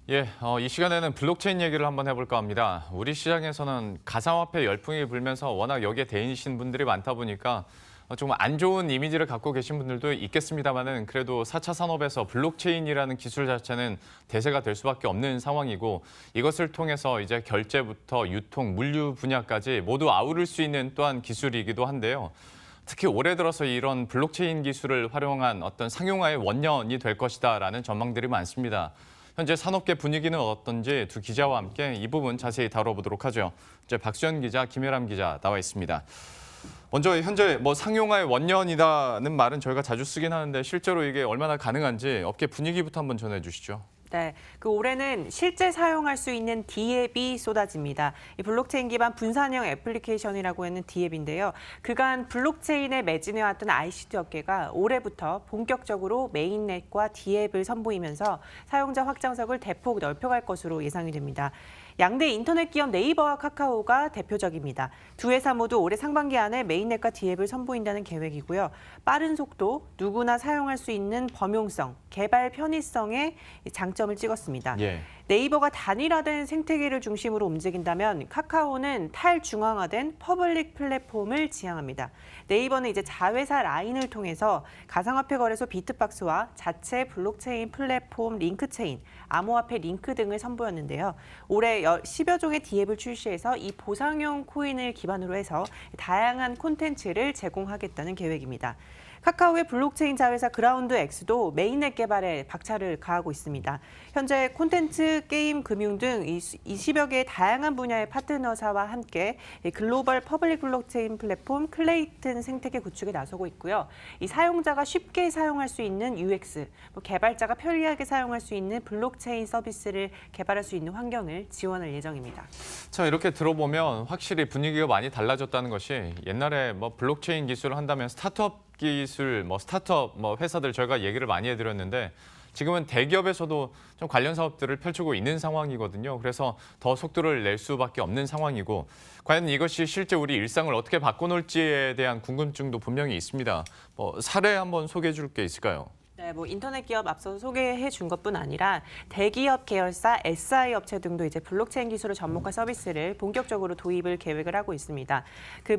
예, 이 시간에는 블록체인 얘기를 한번 해볼까 합니다. 우리 시장에서는 가상화폐 열풍이 불면서 워낙 여기에 대인이신 분들이 많다 보니까 좀 안 좋은 이미지를 갖고 계신 분들도 있겠습니다만은 그래도 4차 산업에서 블록체인이라는 기술 자체는 대세가 될 수밖에 없는 상황이고 이것을 통해서 이제 결제부터 유통, 물류 분야까지 모두 아우를 수 있는 또한 기술이기도 한데요. 특히 올해 들어서 이런 블록체인 기술을 활용한 어떤 상용화의 원년이 될 것이다라는 전망들이 많습니다. 현재 산업계 분위기는 어떤지 두 기자와 함께 이 부분 자세히 다뤄보도록 하죠. 이제 박수현 기자, 김혜람 기자 나와 있습니다. 먼저 현재 상용화의 원년이라는 말은 저희가 자주 쓰긴 하는데 실제로 이게 얼마나 가능한지 업계 분위기부터 한번 전해주시죠. 네, 올해는 실제 사용할 수 있는 D앱이 쏟아집니다. 이 블록체인 기반 분산형 애플리케이션이라고 하는 D앱인데요. 그간 블록체인에 매진해왔던 ICT 업계가 올해부터 본격적으로 메인넷과 D앱을 선보이면서 사용자 확장석을 대폭 넓혀갈 것으로 예상이 됩니다. 양대 인터넷 기업 네이버와 카카오가 대표적입니다. 두 회사 모두 올해 상반기 안에 메인넷과 D앱을 선보인다는 계획이고요. 빠른 속도, 누구나 사용할 수 있는 범용성, 개발 편의성에 장점을 찍었습니다. 예. 네이버가 단일화된 생태계를 중심으로 움직인다면 카카오는 탈중앙화된 퍼블릭 플랫폼을 지향합니다. 네이버는 이제 자회사 라인을 통해서 가상화폐 거래소 비트박스와 자체 블록체인 플랫폼 링크체인, 암호화폐 링크 등을 선보였는데요. 올해 10여 종의 D앱을 출시해서 이 보상형 코인을 기반으로 해서 다양한 콘텐츠를 제공하겠다는 계획입니다. 카카오의 블록체인 자회사 그라운드X도 메인넷 개발에 박차를 가하고 있습니다. 현재 콘텐츠, 게임, 금융 등 20여 개의 다양한 분야의 파트너사와 함께 글로벌 퍼블릭 블록체인 플랫폼 클레이튼 생태계 구축에 나서고 있고요. 이 사용자가 쉽게 사용할 수 있는 UX, 개발자가 편리하게 사용할 수 있는 블록체인 서비스를 개발할 수 있는 환경을 지원할 예정입니다. 자, 이렇게 들어보면 확실히 분위기가 많이 달라졌다는 것이 옛날에 블록체인 기술을 한다면 스타트업 기술, 스타트업 회사들 저희가 얘기를 많이 해드렸는데 지금은 대기업에서도 좀 관련 사업들을 펼치고 있는 상황이거든요. 그래서 더 속도를 낼 수밖에 없는 상황이고 과연 이것이 실제 우리 일상을 어떻게 바꿔놓을지에 대한 궁금증도 분명히 있습니다. 사례 한번 소개해 줄 게 있을까요? 네, 인터넷 기업 앞서 소개해 준 것뿐 아니라 대기업 계열사 SI 업체 등도 이제 블록체인 기술을 접목한 서비스를 본격적으로 도입을 계획을 하고 있습니다.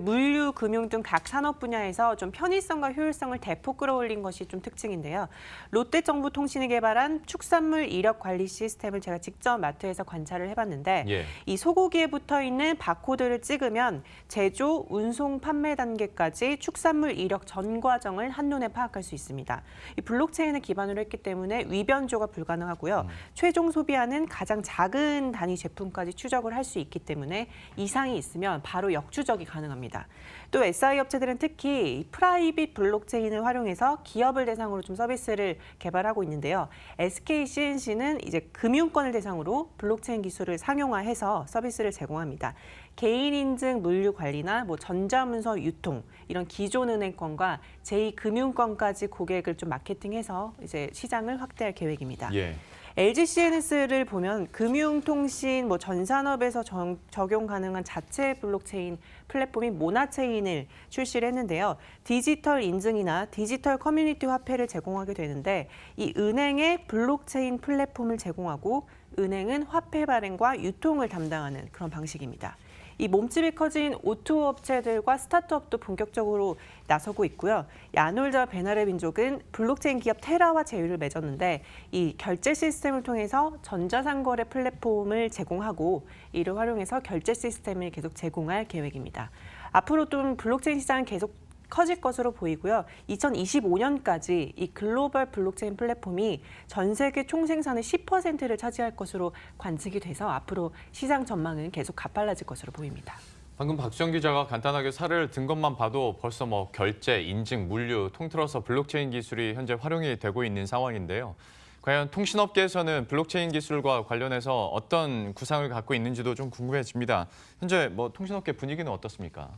물류, 금융 등 각 산업 분야에서 좀 편의성과 효율성을 대폭 끌어올린 것이 좀 특징인데요. 롯데정보통신이 개발한 축산물 이력 관리 시스템을 제가 직접 마트에서 관찰을 해봤는데 예. 이 소고기에 붙어 있는 바코드를 찍으면 제조, 운송, 판매 단계까지 축산물 이력 전 과정을 한눈에 파악할 수 있습니다. 이 블록체인을 기반으로 했기 때문에 위변조가 불가능하고요. 최종 소비하는 가장 작은 단위 제품까지 추적을 할 수 있기 때문에 이상이 있으면 바로 역추적이 가능합니다. 또 SI 업체들은 특히 프라이빗 블록체인을 활용해서 기업을 대상으로 좀 서비스를 개발하고 있는데요. SK CNC는 이제 금융권을 대상으로 블록체인 기술을 상용화해서 서비스를 제공합니다. 개인 인증 물류 관리나 전자문서 유통 이런 기존 은행권과 제2금융권까지 고객을 좀 마케팅해서 이제 시장을 확대할 계획입니다. 예. LG CNS를 보면 금융통신, 전 산업에서 적용 가능한 자체 블록체인 플랫폼인 모나체인을 출시를 했는데요. 디지털 인증이나 디지털 커뮤니티 화폐를 제공하게 되는데 이 은행의 블록체인 플랫폼을 제공하고 은행은 화폐 발행과 유통을 담당하는 그런 방식입니다. 이 몸집이 커진 오토 업체들과 스타트업도 본격적으로 나서고 있고요. 야놀드와 베나레 민족은 블록체인 기업 테라와 제휴를 맺었는데 이 결제 시스템을 통해서 전자상거래 플랫폼을 제공하고 이를 활용해서 결제 시스템을 계속 제공할 계획입니다. 앞으로 좀 블록체인 시장은 계속 커질 것으로 보이고요. 2025년까지 이 글로벌 블록체인 플랫폼이 전 세계 총생산의 10%를 차지할 것으로 관측이 돼서 앞으로 시장 전망은 계속 가팔라질 것으로 보입니다. 방금 박수영 기자가 간단하게 사례를 든 것만 봐도 벌써 결제, 인증, 물류 통틀어서 블록체인 기술이 현재 활용이 되고 있는 상황인데요. 과연 통신업계에서는 블록체인 기술과 관련해서 어떤 구상을 갖고 있는지도 좀 궁금해집니다. 현재 통신업계 분위기는 어떻습니까?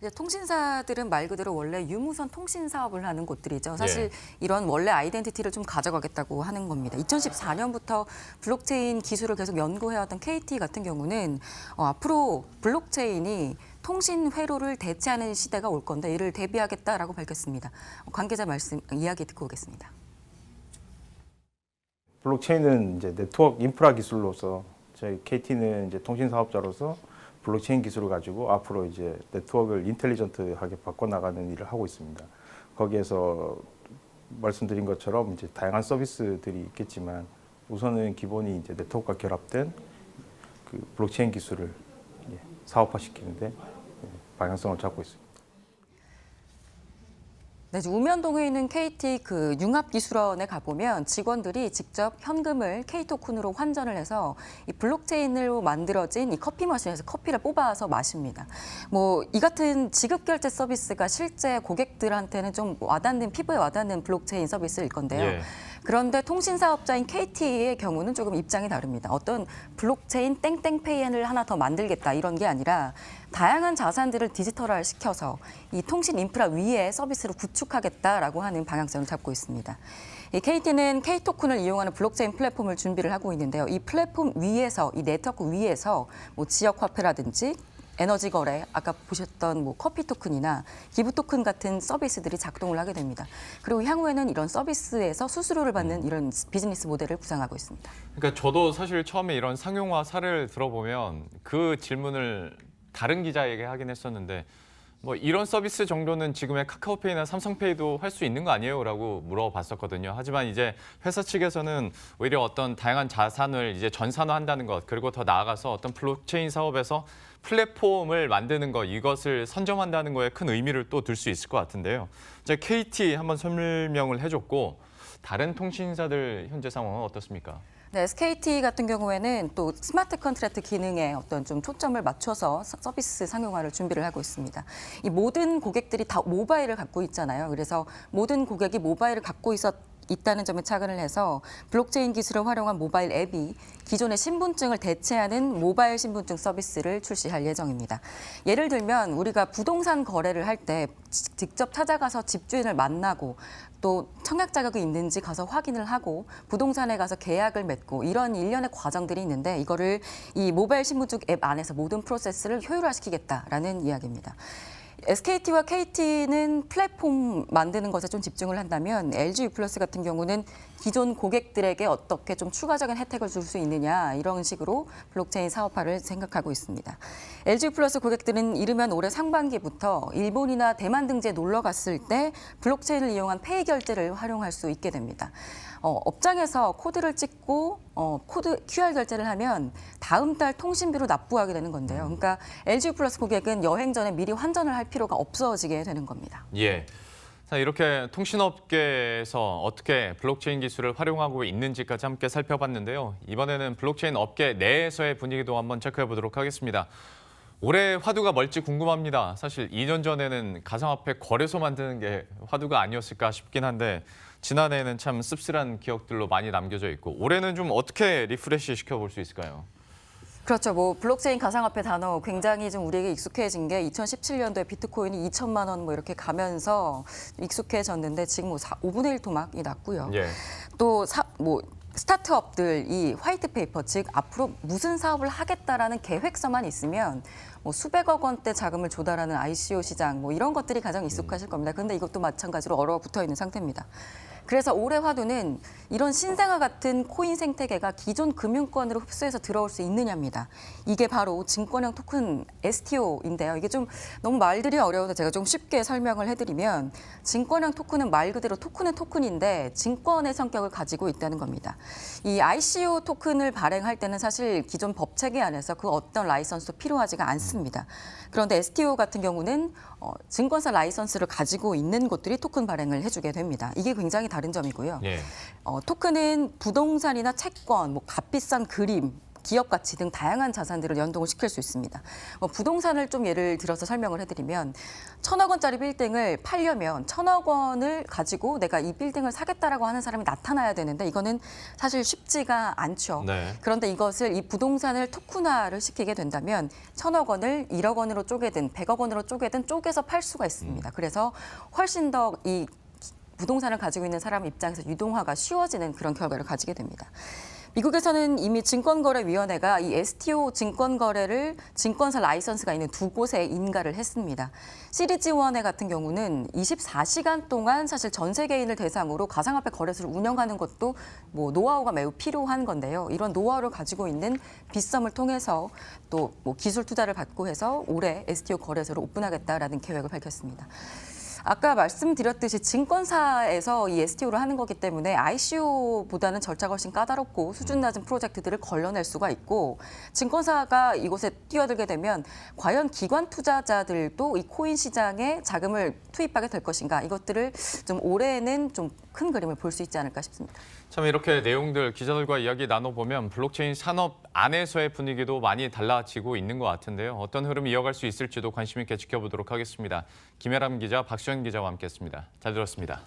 이제 통신사들은 말 그대로 원래 유무선 통신 사업을 하는 곳들이죠. 사실 예. 이런 원래 아이덴티티를 좀 가져가겠다고 하는 겁니다. 2014년부터 블록체인 기술을 계속 연구해왔던 KT 같은 경우는 앞으로 블록체인이 통신 회로를 대체하는 시대가 올 건데 이를 대비하겠다라고 밝혔습니다. 관계자 이야기 듣고 오겠습니다. 블록체인은 이제 네트워크 인프라 기술로서 저희 KT는 이제 통신 사업자로서 블록체인 기술을 가지고 앞으로 이제 네트워크를 인텔리전트하게 바꿔나가는 일을 하고 있습니다. 거기에서 말씀드린 것처럼 이제 다양한 서비스들이 있겠지만 우선은 기본이 이제 네트워크가 결합된 그 블록체인 기술을 사업화시키는데 방향성을 잡고 있습니다. 네, 우면동에 있는 KT 그 융합기술원에 가보면 직원들이 직접 현금을 K토큰으로 환전을 해서 이 블록체인으로 만들어진 이 커피 머신에서 커피를 뽑아서 마십니다. 뭐 이 같은 지급결제 서비스가 실제 고객들한테는 좀 와닿는 피부에 와닿는 블록체인 서비스일 건데요. 예. 그런데 통신사업자인 KT의 경우는 조금 입장이 다릅니다. 어떤 블록체인 땡땡페이를 하나 더 만들겠다 이런 게 아니라 다양한 자산들을 디지털화 시켜서 이 통신 인프라 위에 서비스를 구축하겠다라고 하는 방향성을 잡고 있습니다. 이 KT는 K토큰을 이용하는 블록체인 플랫폼을 준비를 하고 있는데요. 이 플랫폼 위에서, 이 네트워크 위에서 뭐 지역 화폐라든지 에너지 거래, 아까 보셨던 뭐 커피 토큰이나 기부 토큰 같은 서비스들이 작동을 하게 됩니다. 그리고 향후에는 이런 서비스에서 수수료를 받는 이런 비즈니스 모델을 구상하고 있습니다. 그러니까 저도 사실 처음에 이런 상용화 사례를 들어보면 그 질문을 다른 기자에게 하긴 했었는데 뭐 이런 서비스 정도는 지금의 카카오페이나 삼성페이도 할 수 있는 거 아니에요? 라고 물어봤었거든요. 하지만 이제 회사 측에서는 오히려 어떤 다양한 자산을 이제 전산화한다는 것, 그리고 더 나아가서 어떤 블록체인 사업에서 플랫폼을 만드는 것, 이것을 선점한다는 거에 큰 의미를 또 둘 수 있을 것 같은데요. 이제 KT 한번 설명을 해줬고 다른 통신사들 현재 상황은 어떻습니까? 네, SKT 같은 경우에는 또 스마트 컨트랙트 기능에 어떤 좀 초점을 맞춰서 서비스 상용화를 준비를 하고 있습니다. 이 모든 고객들이 다 모바일을 갖고 있잖아요. 그래서 모든 고객이 모바일을 갖고 있다는 점에 착안을 해서 블록체인 기술을 활용한 모바일 앱이 기존의 신분증을 대체하는 모바일 신분증 서비스를 출시할 예정입니다. 예를 들면 우리가 부동산 거래를 할 때 직접 찾아가서 집주인을 만나고 또 청약 자격이 있는지 가서 확인을 하고 부동산에 가서 계약을 맺고 이런 일련의 과정들이 있는데 이거를 이 모바일 신분증 앱 안에서 모든 프로세스를 효율화시키겠다라는 이야기입니다. SKT와 KT는 플랫폼 만드는 것에 좀 집중을 한다면 LG U+ 같은 경우는 기존 고객들에게 어떻게 좀 추가적인 혜택을 줄 수 있느냐 이런 식으로 블록체인 사업화를 생각하고 있습니다. LG U+ 고객들은 이르면 올해 상반기부터 일본이나 대만 등지에 놀러 갔을 때 블록체인을 이용한 페이 결제를 활용할 수 있게 됩니다. 업장에서 코드를 찍고 코드 QR 결제를 하면 다음 달 통신비로 납부하게 되는 건데요. 그러니까 LG U+ 고객은 여행 전에 미리 환전을 할 필요가 없어지게 되는 겁니다. 예. 자, 이렇게 통신업계에서 어떻게 블록체인 기술을 활용하고 있는지까지 함께 살펴봤는데요. 이번에는 블록체인 업계 내에서의 분위기도 한번 체크해 보도록 하겠습니다. 올해 화두가 뭘지 궁금합니다. 사실 2년 전에는 가상화폐 거래소 만드는 게 화두가 아니었을까 싶긴 한데 지난해에는 참 씁쓸한 기억들로 많이 남겨져 있고 올해는 좀 어떻게 리프레시 시켜볼 수 있을까요? 그렇죠. 뭐 블록체인 가상화폐 단어 굉장히 좀 우리에게 익숙해진 게 2017년도에 비트코인이 2천만 원 뭐 이렇게 가면서 익숙해졌는데 지금 뭐 5분의 1 토막이 났고요. 예. 또 스타트업들 이 화이트페이퍼 즉 앞으로 무슨 사업을 하겠다라는 계획서만 있으면 뭐 수백억 원대 자금을 조달하는 ICO 시장 뭐 이런 것들이 가장 익숙하실 겁니다. 그런데 이것도 마찬가지로 얼어붙어 있는 상태입니다. 그래서 올해 화두는 이런 신생아 같은 코인 생태계가 기존 금융권으로 흡수해서 들어올 수 있느냐입니다. 이게 바로 증권형 토큰 STO인데요. 이게 좀 너무 말들이 어려워서 제가 좀 쉽게 설명을 해드리면 증권형 토큰은 말 그대로 토큰은 토큰인데 증권의 성격을 가지고 있다는 겁니다. 이 ICO 토큰을 발행할 때는 사실 기존 법 체계 안에서 그 어떤 라이선스도 필요하지가 않습니다. 그런데 STO 같은 경우는 증권사 라이선스를 가지고 있는 곳들이 토큰 발행을 해주게 됩니다. 이게 굉장히 다른 점이고요. 예. 토큰은 부동산이나 채권, 뭐 값비싼 그림, 기업 가치 등 다양한 자산들을 연동을 시킬 수 있습니다. 부동산을 좀 예를 들어서 설명을 해드리면 1,000억 원짜리 빌딩을 팔려면 1,000억 원을 가지고 내가 이 빌딩을 사겠다라고 하는 사람이 나타나야 되는데 이거는 사실 쉽지가 않죠. 네. 그런데 이것을 이 부동산을 토큰화를 시키게 된다면 1,000억 원을 1억 원으로 쪼개든 100억 원으로 쪼개서 팔 수가 있습니다. 그래서 훨씬 더 이 부동산을 가지고 있는 사람 입장에서 유동화가 쉬워지는 그런 결과를 가지게 됩니다. 미국에서는 이미 증권거래위원회가 이 STO 증권거래를 증권사 라이선스가 있는 두 곳에 인가를 했습니다. 시리즈원회 같은 경우는 24시간 동안 사실 전 세계인을 대상으로 가상화폐 거래소를 운영하는 것도 뭐 노하우가 매우 필요한 건데요. 이런 노하우를 가지고 있는 빗썸을 통해서 또 뭐 기술 투자를 받고 해서 올해 STO 거래소를 오픈하겠다라는 계획을 밝혔습니다. 아까 말씀드렸듯이 증권사에서 이 STO를 하는 거기 때문에 ICO보다는 절차가 훨씬 까다롭고 수준 낮은 프로젝트들을 걸러낼 수가 있고 증권사가 이곳에 뛰어들게 되면 과연 기관 투자자들도 이 코인 시장에 자금을 투입하게 될 것인가 이것들을 좀 올해는 좀 큰 그림을 볼 수 있지 않을까 싶습니다. 참 이렇게 내용들 기자들과 이야기 나눠보면 블록체인 산업 안에서의 분위기도 많이 달라지고 있는 것 같은데요. 어떤 흐름이 이어갈 수 있을지도 관심 있게 지켜보도록 하겠습니다. 김혜람 기자, 박수현 기자와 함께했습니다. 잘 들었습니다.